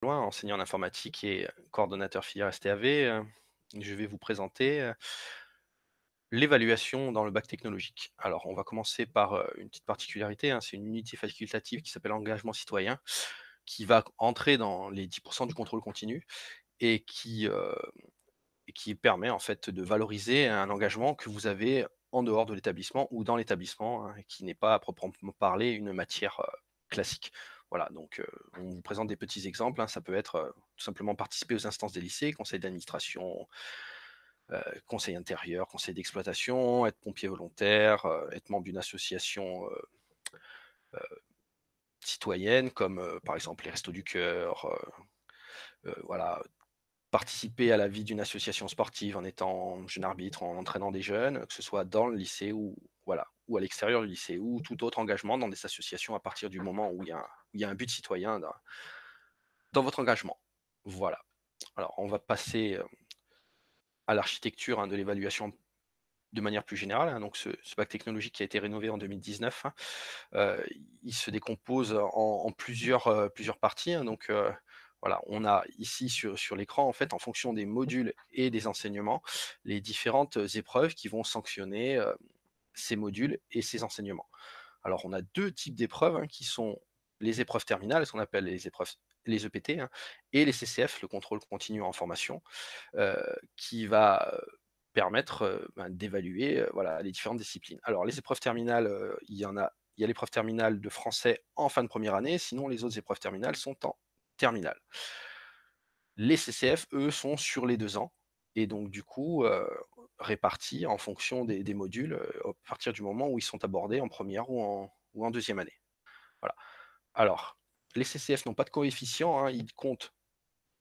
Loin, enseignant en informatique et coordonnateur filière STAV, je vais vous présenter, l'évaluation dans le bac technologique. Alors, on va commencer par, une petite particularité, hein, c'est une unité facultative qui s'appelle engagement citoyen, qui va entrer dans les 10 du contrôle continu et qui permet en fait de valoriser un engagement que vous avez en dehors de l'établissement ou dans l'établissement, hein, qui n'est pas à proprement parler une matière, classique. Voilà, donc on vous présente des petits exemples, hein. Ça peut être, tout simplement participer aux instances des lycées, conseil d'administration, conseil intérieur, conseil d'exploitation, être pompier volontaire, être membre d'une association, citoyenne comme, par exemple les Restos du Cœur, voilà, participer à la vie d'une association sportive en étant jeune arbitre, en entraînant des jeunes, que ce soit dans le lycée ou voilà, ou à l'extérieur du lycée ou tout autre engagement dans des associations à partir du moment où il y a un but citoyen dans votre engagement. Voilà. Alors on va passer, à l'architecture, hein, de l'évaluation de manière plus générale, hein. Donc ce bac technologique qui a été rénové en 2019, hein, il se décompose en plusieurs parties, hein. Donc voilà, on a ici sur l'écran, en fait, en fonction des modules et des enseignements, les différentes épreuves qui vont sanctionner, ces modules et ces enseignements. Alors on a 2 types d'épreuves, hein, qui sont les épreuves terminales, ce qu'on appelle les EPT, hein, et les CCF, le contrôle continu en formation, heu, qui va, permettre, d'évaluer, voilà, les différentes disciplines. Alors les épreuves terminales, il y a l'épreuve terminale de français en fin de première année, sinon les autres épreuves terminales sont en terminale. Les CCF, eux, sont sur les 2 ans et donc du coup, répartis en fonction des modules, à partir du moment où ils sont abordés en première ou en deuxième année. Voilà. Alors, les CCF n'ont pas de coefficient, hein, ils comptent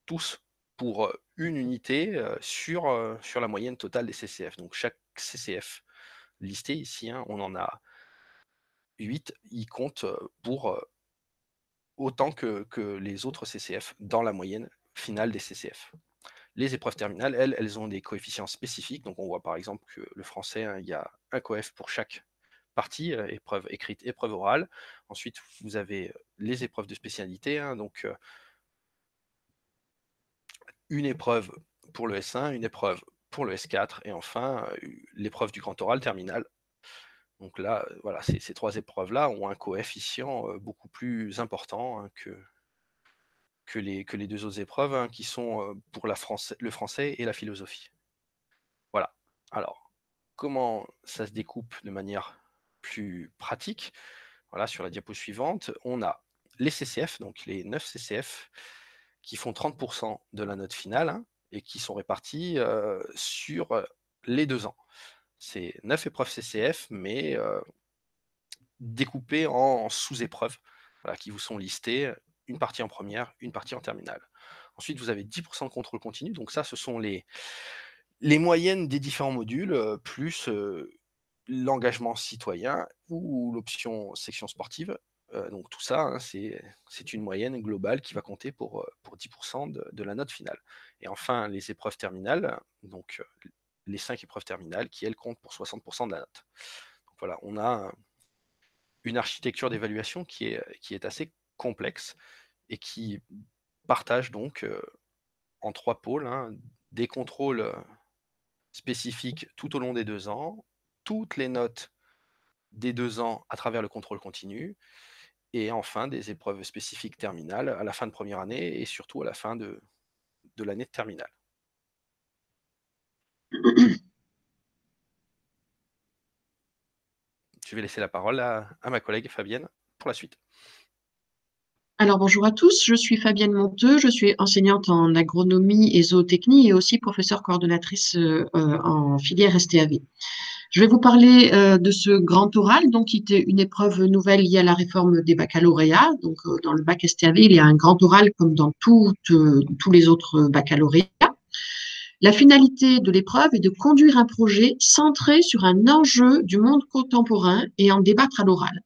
tous pour, une unité, sur la moyenne totale des CCF. Donc chaque CCF listé ici, hein, on en a 8, ils comptent, pour, autant que les autres CCF dans la moyenne finale des CCF. Les épreuves terminales, elles ont des coefficients spécifiques. Donc on voit par exemple que le français, hein, il y a un coef pour chaque partie, épreuve écrite, épreuve orale. Ensuite, vous avez, les épreuves de spécialité, hein, donc une épreuve pour le S1, une épreuve pour le S4 et enfin, l'épreuve du grand oral terminal. Donc là, voilà, ces 3 épreuves-là ont un coefficient, beaucoup plus important, hein, que les 2 autres épreuves, hein, qui sont, pour le français et la philosophie. Voilà. Alors, comment ça se découpe de manière plus pratique? Voilà, sur la diapo suivante, on a les CCF, donc les 9 CCF qui font 30 de la note finale, hein, et qui sont répartis, sur, les 2 ans. C'est 9 épreuves CCF, mais découpées en sous-épreuves, voilà, qui vous sont listées, une partie en première, une partie en terminale. Ensuite, vous avez 10 de contrôle continu, donc ça, ce sont les moyennes des différents modules, plus, l'engagement citoyen ou l'option section sportive. Donc tout ça, hein, c'est une moyenne globale qui va compter pour 10 de la note finale. Et enfin, les épreuves terminales, donc les 5 épreuves terminales qui, elles, comptent pour 60 de la note. Donc voilà, on a une architecture d'évaluation qui est assez complexe et qui partage donc, en 3 pôles, hein, des contrôles, spécifiques tout au long des 2 ans, toutes les notes des 2 ans à travers le contrôle continu et enfin des épreuves spécifiques terminales à la fin de première année et surtout à la fin de l'année de terminale. Je vais laisser la parole à ma collègue Fabienne pour la suite. Alors bonjour à tous, je suis Fabienne Monteux, je suis enseignante en agronomie et zootechnie et aussi professeure coordonnatrice en filière STAV. Je vais vous parler de ce grand oral, donc qui était une épreuve nouvelle liée à la réforme des baccalauréats. Donc dans le bac STAV, il y a un grand oral comme dans tous les autres baccalauréats. La finalité de l'épreuve est de conduire un projet centré sur un enjeu du monde contemporain et en débattre à l'oral.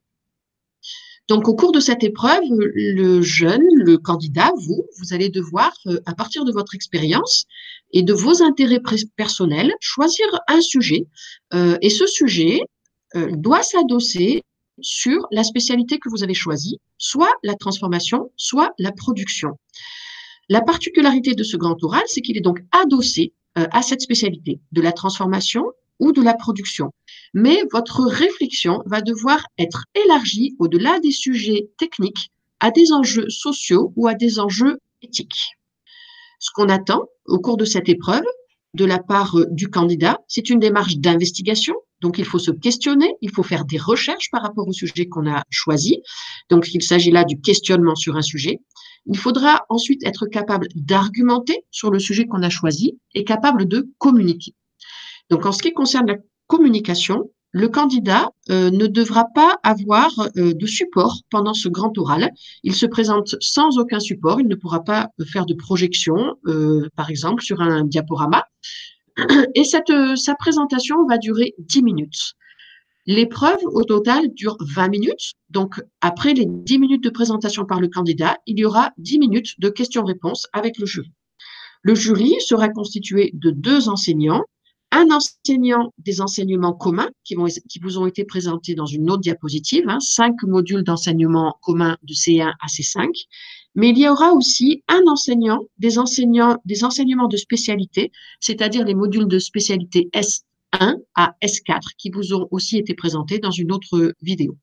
Donc, au cours de cette épreuve, le candidat, vous allez devoir, à partir de votre expérience et de vos intérêts personnels, choisir un sujet. Et ce sujet doit s'adosser sur la spécialité que vous avez choisie, soit la transformation, soit la production. La particularité de ce grand oral, c'est qu'il est donc adossé à cette spécialité de la transformation ou de la production. Mais votre réflexion va devoir être élargie au-delà des sujets techniques à des enjeux sociaux ou à des enjeux éthiques. Ce qu'on attend au cours de cette épreuve de la part du candidat, c'est une démarche d'investigation. Donc, il faut se questionner, il faut faire des recherches par rapport au sujet qu'on a choisi. Donc, il s'agit là du questionnement sur un sujet. Il faudra ensuite être capable d'argumenter sur le sujet qu'on a choisi et capable de communiquer. Donc, en ce qui concerne la communication, le candidat ne devra pas avoir de support pendant ce grand oral. Il se présente sans aucun support. Il ne pourra pas faire de projection, par exemple, sur un diaporama. Et sa présentation va durer 10 minutes. L'épreuve, au total, dure 20 minutes. Donc, après les 10 minutes de présentation par le candidat, il y aura 10 minutes de questions-réponses avec le jury. Le jury sera constitué de 2 enseignants, un enseignant des enseignements communs qui vous ont été présentés dans une autre diapositive, 5 modules d'enseignement commun de C1 à C5, mais il y aura aussi un enseignant des enseignements de spécialité, c'est-à-dire les modules de spécialité S1 à S4 qui vous ont aussi été présentés dans une autre vidéo.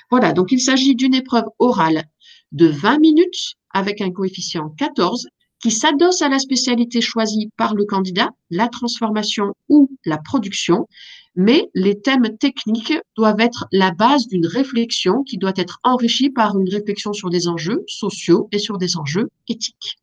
Voilà, donc il s'agit d'une épreuve orale de 20 minutes avec un coefficient 14 qui s'adosse à la spécialité choisie par le candidat, la transformation ou la production, mais les thèmes techniques doivent être la base d'une réflexion qui doit être enrichie par une réflexion sur des enjeux sociaux et sur des enjeux éthiques.